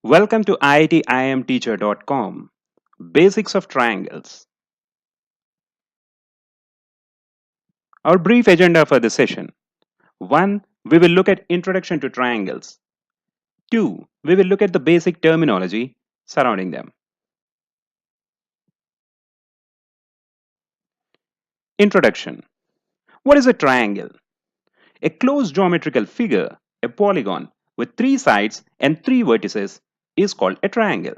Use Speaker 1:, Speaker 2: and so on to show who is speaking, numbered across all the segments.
Speaker 1: Welcome to IIT-IIM Basics of Triangles. Our brief agenda for this session. 1. We will look at Introduction to Triangles. 2. We will look at the basic terminology surrounding them. Introduction. What is a triangle? A closed geometrical figure, a polygon with 3 sides and 3 vertices is called a triangle.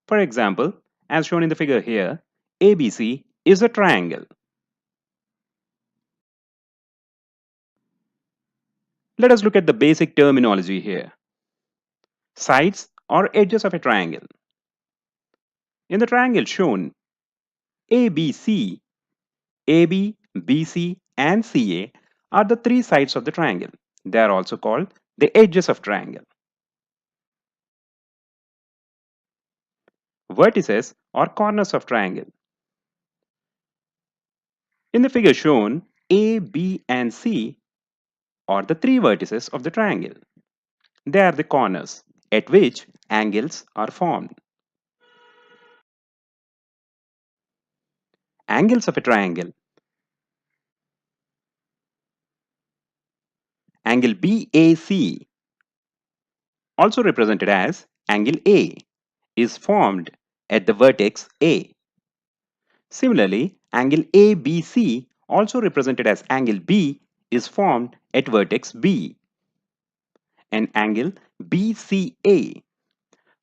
Speaker 1: For example, as shown in the figure here, ABC is a triangle. Let us look at the basic terminology here. Sides or edges of a triangle. In the triangle shown, ABC, AB, BC and CA are the 3 sides of the triangle. They are also called the edges of triangle. Vertices or corners of triangle. In the figure shown, A, B and C are the 3 vertices of the triangle. They are the corners at which angles are formed. Angles of a triangle. Angle BAC, also represented as angle A, is formed at the vertex A. Similarly, angle ABC, also represented as angle B, is formed at vertex B. And angle BCA,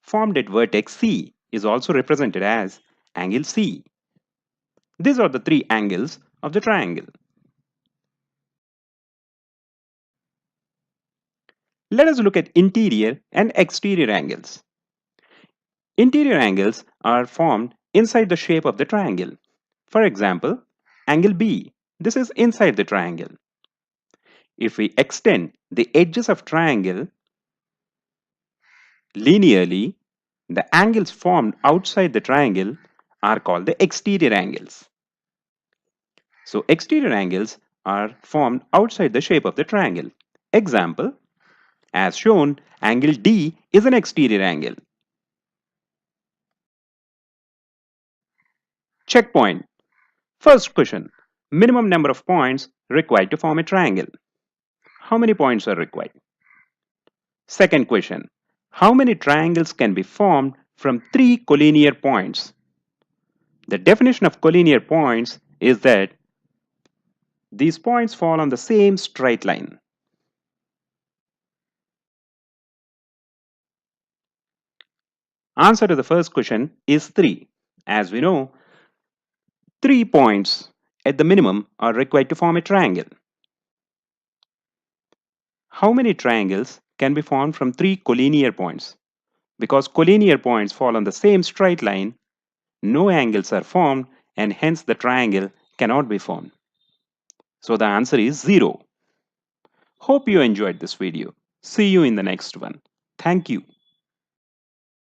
Speaker 1: formed at vertex C, is also represented as angle C. These are the 3 angles of the triangle. Let us look at interior and exterior angles. Interior angles are formed inside the shape of the triangle. For example, angle B, this is inside the triangle. If we extend the edges of triangle linearly, the angles formed outside the triangle are called the exterior angles. So exterior angles are formed outside the shape of the triangle. Example, as shown, angle D is an exterior angle. Checkpoint. First question, minimum number of points required to form a triangle. How many points are required? Second question, how many triangles can be formed from 3 collinear points? The definition of collinear points is that these points fall on the same straight line. Answer to the first question is 3. As we know, 3 points at the minimum are required to form a triangle. How many triangles can be formed from 3 collinear points? Because collinear points fall on the same straight line, no angles are formed and hence the triangle cannot be formed. So the answer is 0. Hope you enjoyed this video. See you in the next one. Thank you.